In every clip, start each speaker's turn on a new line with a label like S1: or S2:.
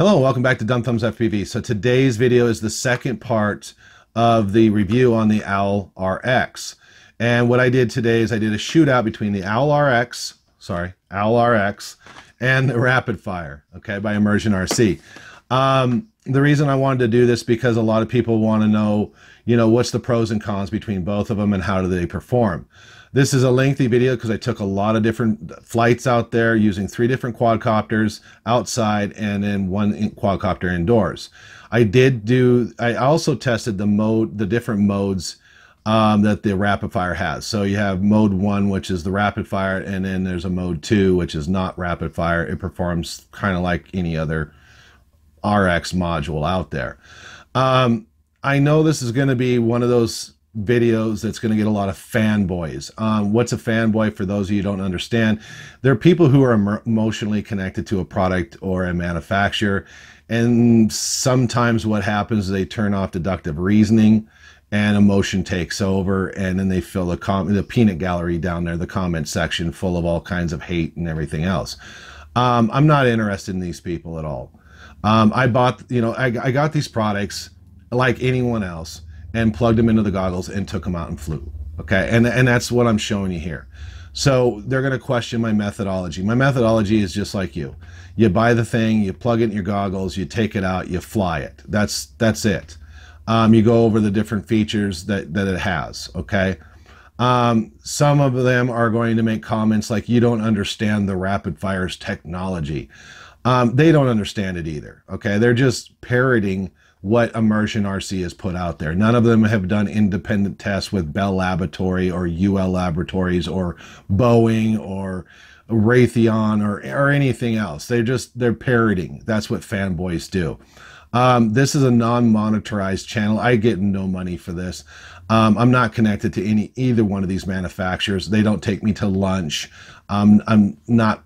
S1: Hello, welcome back to Dumb Thumbs FPV. So today's video is the second part of the review on the OWLRX. And what I did today is I did a shootout between the OWLRX and the RapidFire, okay, by ImmersionRC. The reason I wanted to do this because a lot of people want to know, what's the pros and cons between both of them and how do they perform. This is a lengthy video because I took a lot of different flights out there using 3 different quadcopters outside and then 1 quadcopter indoors. I also tested the different modes that the RapidFire has. So you have mode 1, which is the RapidFire, and then there's a mode 2, which is not RapidFire. It performs kind of like any other RX module out there. I know this is going to be one of those videos that's going to get a lot of fanboys. What's a fanboy? For those of you who don't understand, they're people who are emotionally connected to a product or a manufacturer, and sometimes what happens is they turn off deductive reasoning and emotion takes over, and then they fill the peanut gallery down there, the comment section, full of all kinds of hate and everything else. I'm not interested in these people at all. I got these products like anyone else and plugged them into the goggles and took them out and flew. Okay, and that's what I'm showing you here. So they're going to question my methodology. My methodology is just like you. You buy the thing, you plug it in your goggles, you take it out, you fly it. That's it. You go over the different features that it has. Okay. Some of them are going to make comments like, you don't understand the RapidFire's technology. They don't understand it either. Okay, they're just parroting what ImmersionRC has put out there. None of them have done independent tests with Bell Laboratory or UL Laboratories or Boeing or Raytheon or anything else. They're parroting. That's what fanboys do. This is a non-monetized channel. I get no money for this. I'm not connected to either one of these manufacturers. They don't take me to lunch. I'm not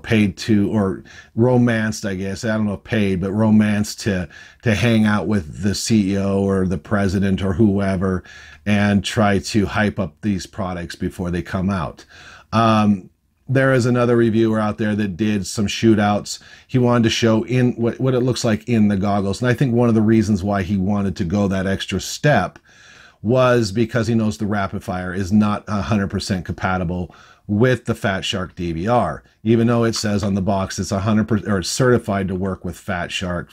S1: paid to, or romanced, I guess. I don't know if paid, but romanced to hang out with the CEO or the president or whoever and try to hype up these products before they come out. There is another reviewer out there that did some shootouts. He wanted to show in what it looks like in the goggles. And I think one of the reasons why he wanted to go that extra step was because he knows the RapidFire is not 100% compatible with the Fat Shark DVR, even though it says on the box it's 100% or it's certified to work with Fat Shark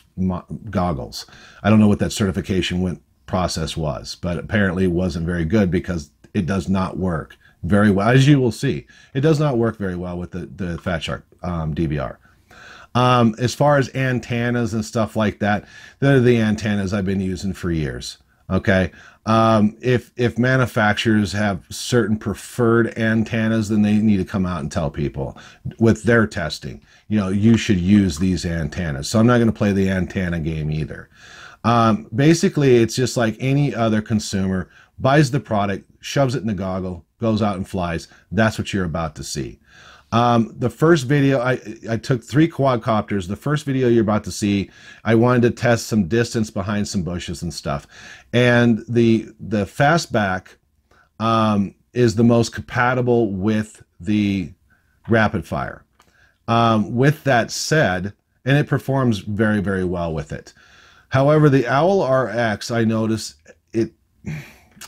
S1: goggles. I don't know what that certification process was, but apparently it wasn't very good because it does not work very well. As you will see, it does not work very well with the Fat Shark DVR. As far as antennas and stuff like that, they're the antennas I've been using for years. Okay. If manufacturers have certain preferred antennas, then they need to come out and tell people with their testing, you should use these antennas. So I'm not going to play the antenna game either. Basically, it's just like any other consumer buys the product, shoves it in the goggle, goes out and flies. That's what you're about to see. The first video, I took 3 quadcopters. The first video you're about to see, I wanted to test some distance behind some bushes and stuff. And the fastback is the most compatible with the RapidFire. With that said, and it performs very, very well with it. However, the OWLRX, I noticed the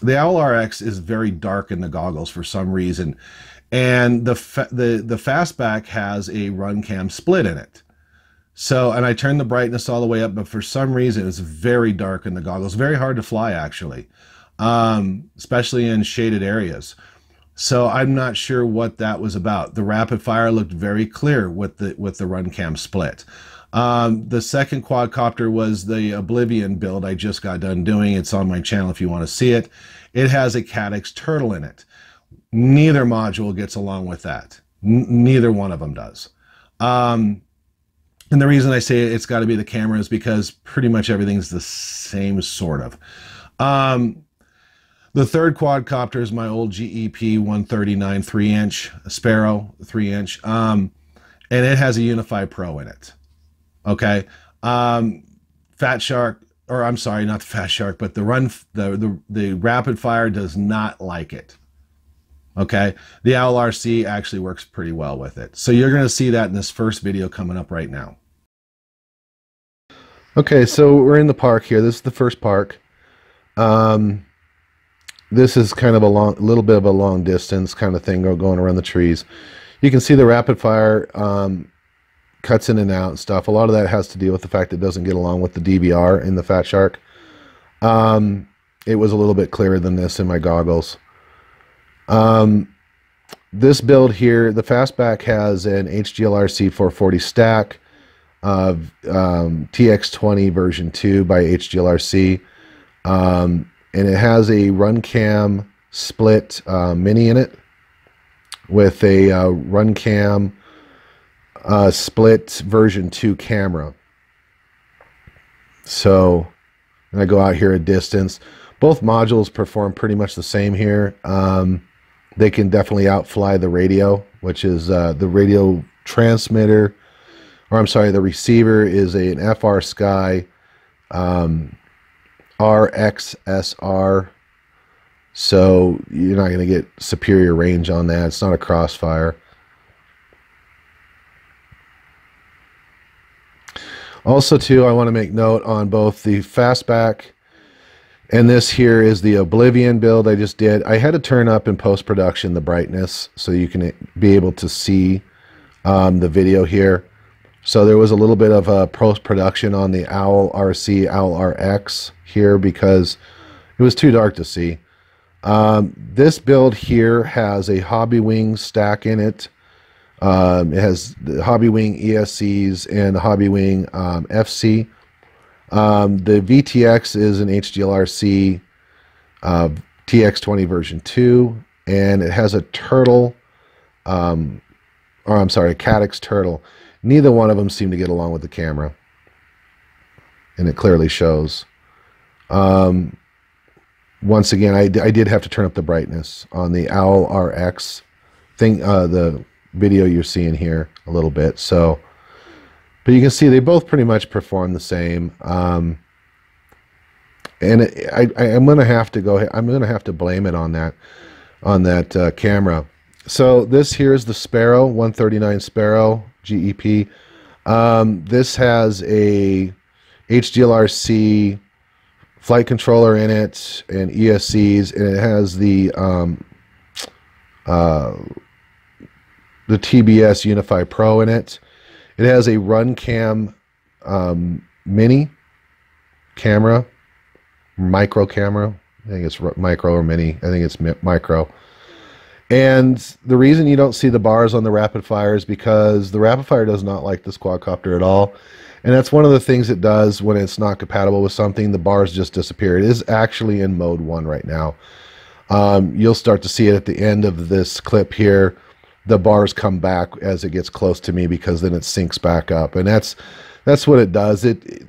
S1: OWLRX is very dark in the goggles for some reason. And the fastback has a run cam split in it. So, and I turned the brightness all the way up, but for some reason it's very dark in the goggles. Very hard to fly, actually, especially in shaded areas. So I'm not sure what that was about. The RapidFire looked very clear with the run cam split. The second quadcopter was the Oblivion build I just got done doing. It's on my channel if you want to see it. It has a Caddx turtle in it. Neither module gets along with that. Neither one of them does. And the reason I say it's got to be the camera is because pretty much everything's the same, sort of. The third quadcopter is my old GEP 139 3-inch Sparrow 3-inch, and it has a Unify Pro in it. Okay, Fat Shark, or I'm sorry, not the Fat Shark, but the RapidFire does not like it. Okay, the OWLRC actually works pretty well with it. So you're going to see that in this first video coming up right now. Okay, so we're in the park here. This is the first park. This is kind of a little bit of a long distance kind of thing going around the trees. You can see the rapid fire cuts in and out and stuff. A lot of that has to deal with the fact that it doesn't get along with the DVR in the Fat Shark. It was a little bit clearer than this in my goggles. This build here, the Fastback has an HGLRC 440 stack of TX20 version 2 by HGLRC, and it has a RunCam split mini in it with a RunCam split version 2 camera. So when I go out here a distance, both modules perform pretty much the same here. They can definitely outfly the radio, which is the radio transmitter, or I'm sorry, the receiver is an FR Sky RXSR, so you're not going to get superior range on that. It's not a Crossfire. Also, too, I want to make note on both the Fastback and this here is the Oblivion build I just did. I had to turn up in post-production the brightness so you can be able to see the video here. So there was a little bit of a post-production on the OWLRC OWLRX here because it was too dark to see. This build here has a Hobbywing stack in it. It has the Hobbywing ESCs and the Hobbywing FC. The VTX is an HGLRC TX20 version 2, and it has a turtle, or I'm sorry, a Caddx turtle. Neither one of them seem to get along with the camera, and it clearly shows. Once again, I did have to turn up the brightness on the OWLRX thing, the video you're seeing here a little bit. So, but you can see they both pretty much perform the same. And I'm gonna have to go. I'm gonna have to blame it on that camera. So this here is the Sparrow 139 Sparrow GEP. This has a HGLRC flight controller in it and ESCs, and it has the TBS Unify Pro in it. It has a RunCam mini camera, micro camera. I think it's micro or mini. I think it's micro. And the reason you don't see the bars on the RapidFire is because the RapidFire does not like this quadcopter at all. And that's one of the things it does when it's not compatible with something. The bars just disappear. It is actually in mode 1 right now. You'll start to see it at the end of this clip here. The bars come back as it gets close to me because then it syncs back up. And that's what it does.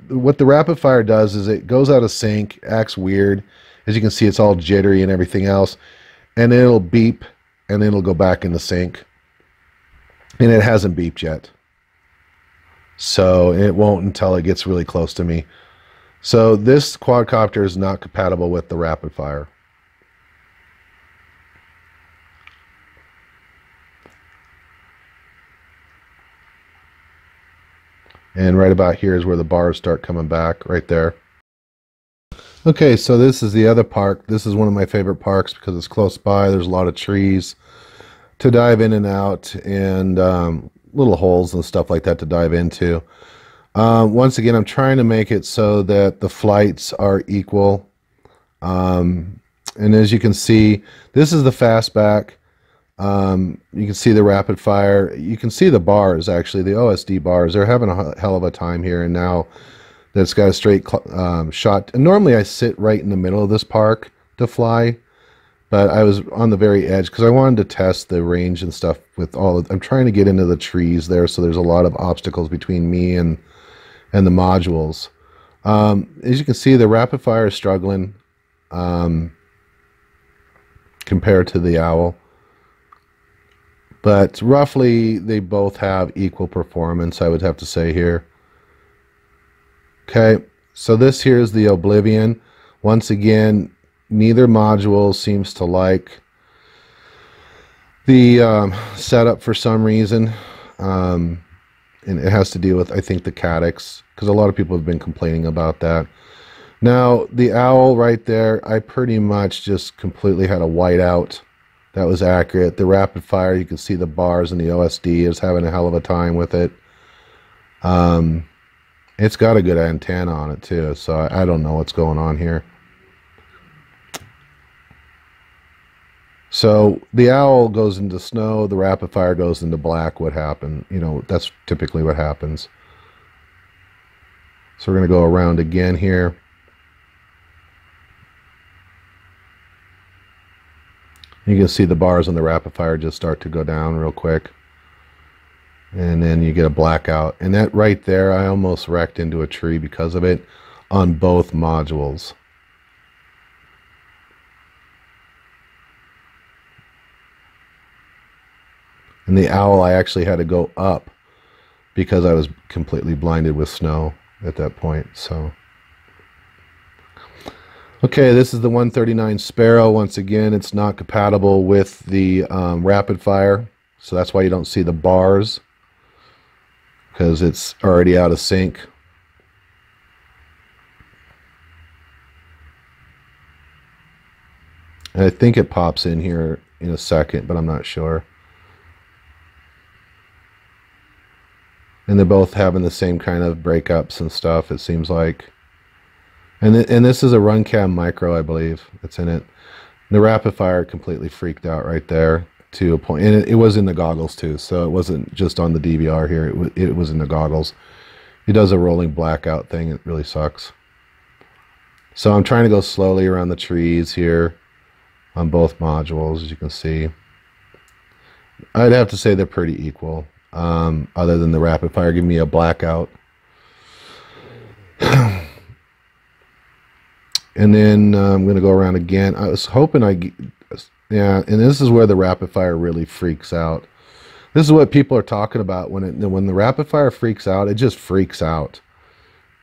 S1: What the RapidFire does is it goes out of sync, acts weird. As you can see, it's all jittery and everything else. And then it'll beep, and then it'll go back into sync. And it hasn't beeped yet. So it won't until it gets really close to me. So this quadcopter is not compatible with the RapidFire. And right about here is where the bars start coming back, right there. Okay, so this is the other park. This is one of my favorite parks because it's close by. There's a lot of trees to dive in and out, and little holes and stuff like that to dive into. Once again, I'm trying to make it so that the flights are equal. And as you can see, this is the Fastback. You can see the RapidFire. You can see the bars, actually, the OSD bars. They're having a hell of a time here, and now that it's got a straight shot. And normally I sit right in the middle of this park to fly, but I was on the very edge because I wanted to test the range and stuff with all of, I'm trying to get into the trees there, so there's a lot of obstacles between me and the modules. As you can see, the RapidFire is struggling compared to the Owl. But roughly, they both have equal performance, I would have to say here. Okay, so this here is the Oblivion. Once again, neither module seems to like the setup for some reason.
S2: and it has to deal with, I think, the caddx, because a lot of people have been complaining about that. Now, the owl right there, I pretty much just completely had a whiteout. That was accurate. The rapid fire, you can see the bars, and the OSD is having a hell of a time with it. It's got a good antenna on it too, so I don't know what's going on here. So the owl goes into snow, the rapid fire goes into black. What happened? You know, that's typically what happens. So we're going to go around again here. You can see the bars on the rapid fire just start to go down real quick. And then you get a blackout. And that right there, I almost wrecked into a tree because of it on both modules. And the owl, I actually had to go up because I was completely blinded with snow at that point. So, okay, this is the 139 Sparrow. Once again, it's not compatible with the rapid fire, so that's why you don't see the bars, because it's already out of sync. And I think it pops in here in a second, but I'm not sure. And they're both having the same kind of breakups and stuff, it seems like. And this is a Runcam Micro, I believe, that's in it. The rapid fire completely freaked out right there to a point. And it was in the goggles too, so it wasn't just on the DVR here, it was in the goggles. It does a rolling blackout thing, it really sucks. So I'm trying to go slowly around the trees here on both modules, as you can see. I'd have to say they're pretty equal. Other than the rapid fire giving me a blackout. And then I'm going to go around again. I was hoping yeah, and this is where the rapid fire really freaks out. This is what people are talking about when the rapid fire freaks out, it just freaks out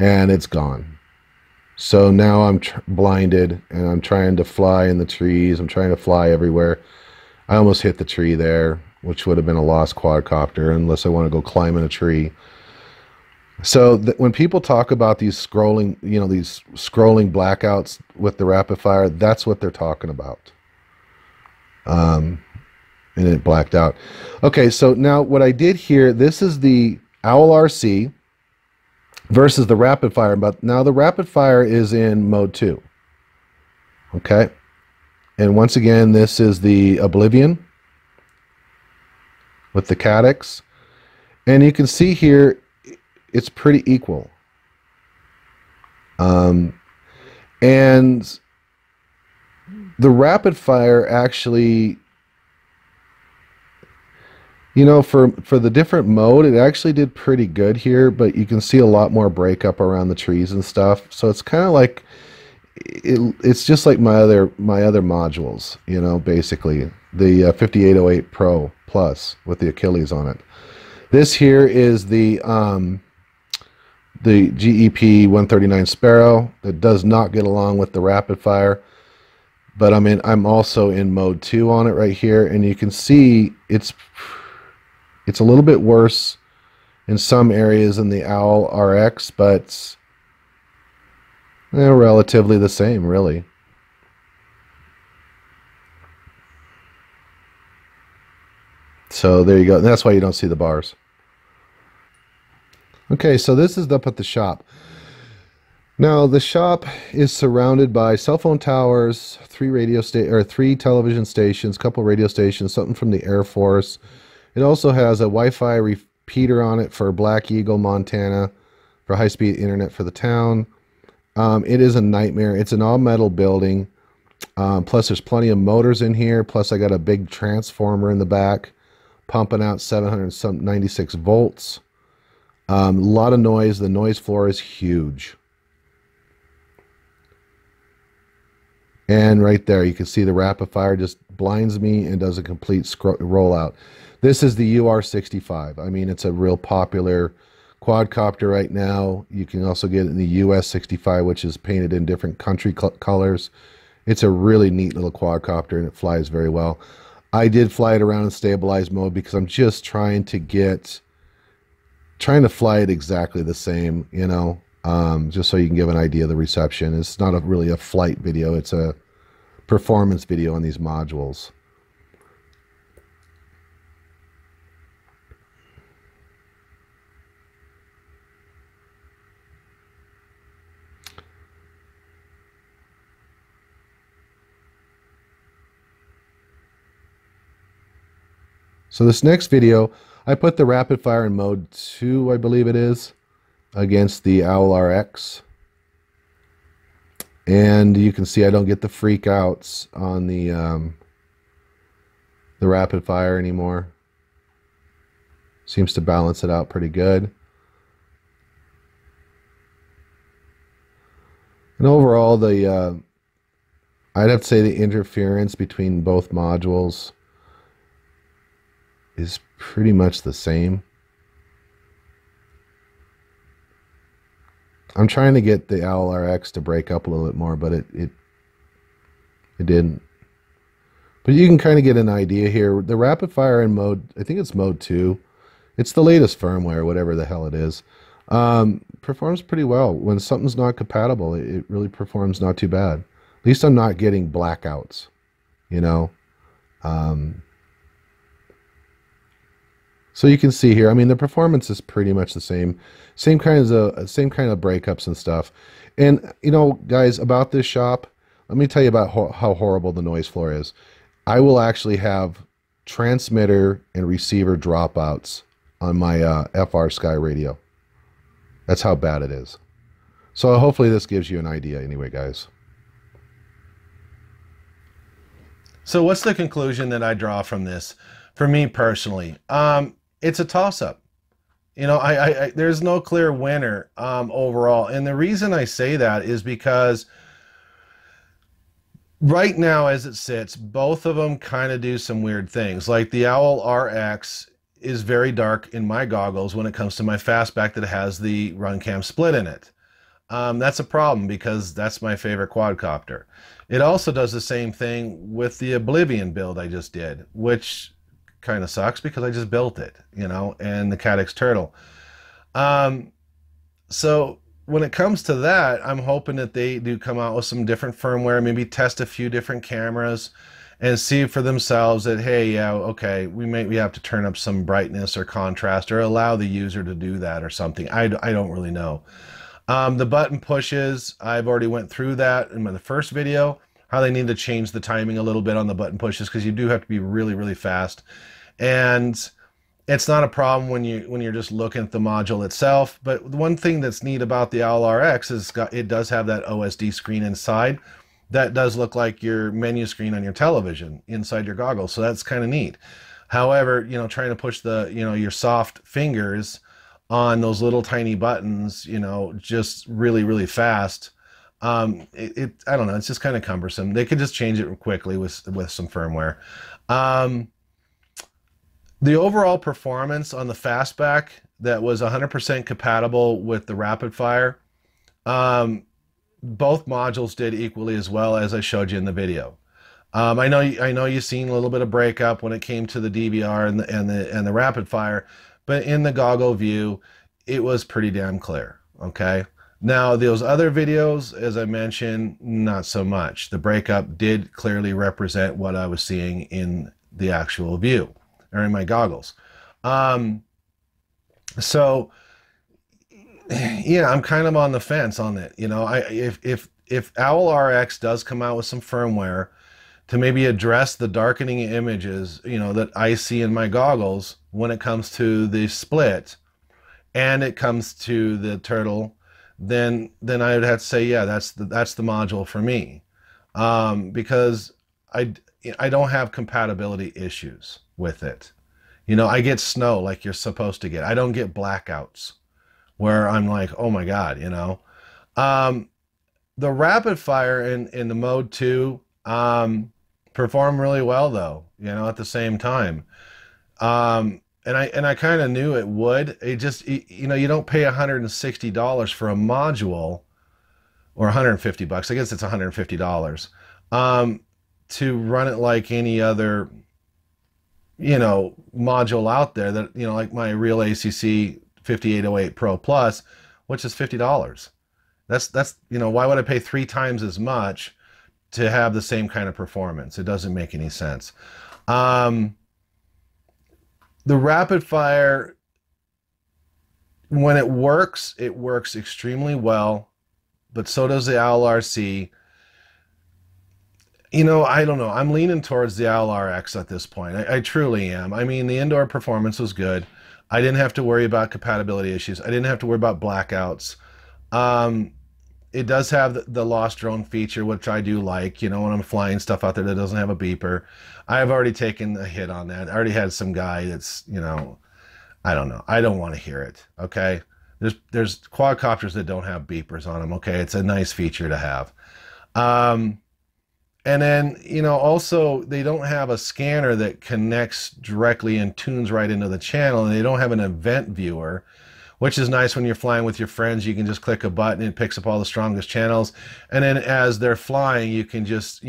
S2: and it's gone. So now I'm blinded and I'm trying to fly in the trees. I'm trying to fly everywhere. I almost hit the tree there, which would have been a lost quadcopter unless I want to go climb in a tree. So when people talk about these scrolling, you know, these scrolling blackouts with the rapid fire, that's what they're talking about. And it blacked out. Okay, so now what I did here, this is the OWLRC versus the rapid fire, but now the rapid fire is in mode 2. Okay, and once again, this is the Oblivion with the caddx, and you can see here it's pretty equal. And the rapid fire actually, you know, for the different mode, it actually did pretty good here, but you can see a lot more breakup around the trees and stuff. So it's kind of like it's just like my other modules, you know, basically the 5808 Pro Plus with the Achilles on it. This here is the GEP 139 Sparrow that does not get along with the rapid fire, but I'm also in mode 2 on it right here, and you can see it's a little bit worse in some areas than the OWLRX, but they're relatively the same, really. So there you go. And that's why you don't see the bars. Okay, so this is up at the shop. Now the shop is surrounded by cell phone towers, 3 television stations, couple radio stations, something from the Air Force. It also has a Wi-Fi repeater on it for Black Eagle, Montana, for high-speed internet for the town. It is a nightmare. It's an all-metal building. Plus there's plenty of motors in here. Plus I got a big transformer in the back pumping out 796 volts. A lot of noise. The noise floor is huge. And right there, you can see the rapid fire just blinds me and does a complete rollout. This is the UR65. I mean, it's a real popular quadcopter right now. You can also get it in the US 65, which is painted in different country colors. It's a really neat little quadcopter, and it flies very well. I did fly it around in stabilized mode because I'm just trying to get trying to fly it exactly the same, you know, just so you can give an idea of the reception. It's not really a flight video, it's a performance video on these modules. So this next video, I put the rapid fire in mode 2, I believe it is, against the OWLRX. And you can see I don't get the freak outs on the rapid fire anymore. Seems to balance it out pretty good. And overall, I'd have to say the interference between both modules is pretty much the same. I'm trying to get the OWLRX to break up a little bit more, but it didn't. But you can kind of get an idea here. The rapid fire in mode, I think it's mode 2. It's the latest firmware, whatever the hell it is. Performs pretty well. When something's not compatible, it really performs not too bad. At least I'm not getting blackouts, you know. So you can see here, I mean, the performance is pretty much the same. Same kind of breakups and stuff. And, you know, guys, about this shop, let me tell you about how horrible the noise floor is. I will actually have transmitter and receiver dropouts on my FR Sky radio. That's how bad it is. So hopefully this gives you an idea anyway, guys.
S1: So what's the conclusion that I draw from this? For me personally, it's a toss-up. You know, there's no clear winner overall. And the reason I say that is because right now, as it sits, both of them kind of do some weird things. Like the OWLRX is very dark in my goggles when it comes to my fastback that has the run cam split in it. That's a problem because that's my favorite quadcopter. It also does the same thing with the Oblivion build I just did, which kind of sucks because I just built it, you know, and the Caddx Turtle. So when it comes to that, I'm hoping that they do come out with some different firmware, maybe test a few different cameras and see for themselves that, hey, yeah, okay, we have to turn up some brightness or contrast or allow the user to do that or something. I don't really know. The button pushes, I've already went through that in the first video, how they need to change the timing a little bit on the button pushes because you do have to be really, really fast. And it's not a problem when you're just looking at the module itself. But one thing that's neat about the OWLRX is it does have that OSD screen inside. That does look like your menu screen on your television inside your goggles. So that's kind of neat. However, you know, trying to push your soft fingers on those little tiny buttons, you know, just really, really fast. I don't know, it's just kind of cumbersome. They could just change it quickly with some firmware. The overall performance on the fastback that was 100% compatible with the rapid fire, both modules did equally as well as I showed you in the video. I know you've seen a little bit of breakup when it came to the DVR and the rapid fire, but in the goggle view, it was pretty damn clear. Okay. Now those other videos, as I mentioned, not so much. The breakup did clearly represent what I was seeing in the actual view or in my goggles. So yeah, I'm kind of on the fence on it. You know, if OWLRX does come out with some firmware to maybe address the darkening images, you know, that I see in my goggles when it comes to the split and it comes to the Turtle, then I would have to say, yeah, that's the module for me, because I don't have compatibility issues with it. You know, I get snow like you're supposed to get. I don't get blackouts where I'm like, oh my God, you know. The rapid fire in the mode 2 performed really well though, you know, at the same time. And I kind of knew it would. It just, you know, you don't pay $160 for a module, or $150. I guess it's $150 to run it like any other, you know, module out there that, you know, like my real ACC 5808 Pro Plus, which is $50. That's why would I pay 3 times as much to have the same kind of performance? It doesn't make any sense. The RapidFire, when it works extremely well, but so does the OWLRC. I don't know. I'm leaning towards the OWLRX at this point. I truly am. I mean, the indoor performance was good. I didn't have to worry about compatibility issues. I didn't have to worry about blackouts. It does have the lost drone feature, which I do like, when I'm flying stuff out there that doesn't have a beeper. I've already taken a hit on that. I already had some guy that's, I don't know. I don't want to hear it, okay? There's quadcopters that don't have beepers on them, okay? It's a nice feature to have. And then, also they don't have a scanner that connects directly and tunes right into the channel, and they don't have an event viewer, which is nice when you're flying with your friends. You can just click a button and it picks up all the strongest channels. And then as they're flying, you can just,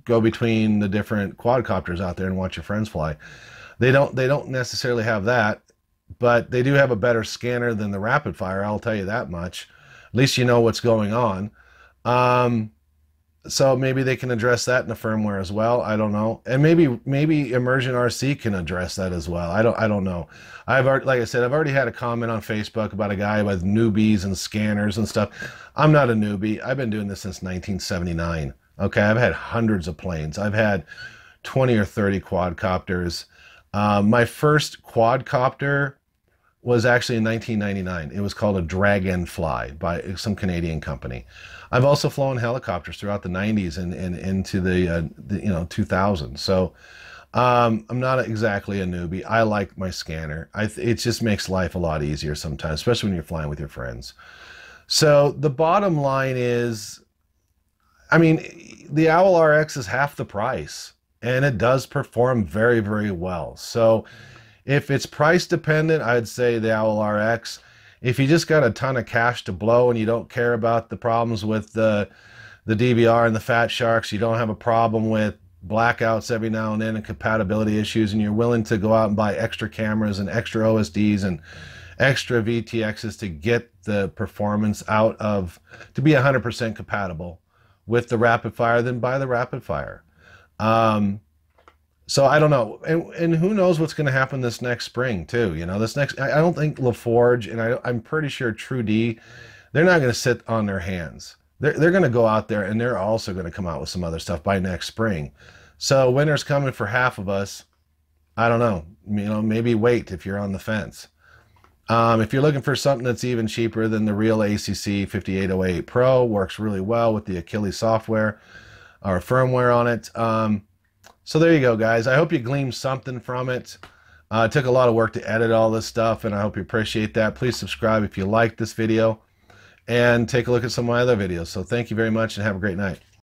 S1: go between the different quadcopters out there and watch your friends fly. They don't necessarily have that, but they do have a better scanner than the RapidFire, I'll tell you that much. At least you know what's going on. So maybe they can address that in the firmware as well. I don't know. And maybe ImmersionRC can address that as well. I don't know. Like I said, I've already had a comment on Facebook about a guy with newbies and scanners and stuff. I'm not a newbie. I've been doing this since 1979. Okay, I've had hundreds of planes. I've had 20 or 30 quadcopters. My first quadcopter was actually in 1999. It was called a Dragonfly by some Canadian company. I've also flown helicopters throughout the 90s and into the 2000s. So I'm not exactly a newbie. I like my scanner. It just makes life a lot easier sometimes, especially when you're flying with your friends. So the bottom line is, I mean, the OWLRX is half the price, and it does perform very, very well. So if it's price dependent, I'd say the OWLRX. If you just got a ton of cash to blow and you don't care about the problems with the DVR and the fat sharks, you don't have a problem with blackouts every now and then and compatibility issues, and you're willing to go out and buy extra cameras and extra OSDs and extra VTXs to get the performance to be 100% compatible with the RapidFire, then buy the RapidFire. So I don't know, and who knows what's going to happen this next spring too. I don't think LaForge, and I'm pretty sure True D, they're not going to sit on their hands. They're going to go out there, and they're also going to come out with some other stuff by next spring. So winter's coming for half of us. I don't know. Maybe wait if you're on the fence. If you're looking for something that's even cheaper than the real ACC 5808 Pro, works really well with the Achilles software or firmware on it. So there you go, guys. I hope you gleaned something from it. It took a lot of work to edit all this stuff, and I hope you appreciate that. Please subscribe if you liked this video, and take a look at some of my other videos. So thank you very much, and have a great night.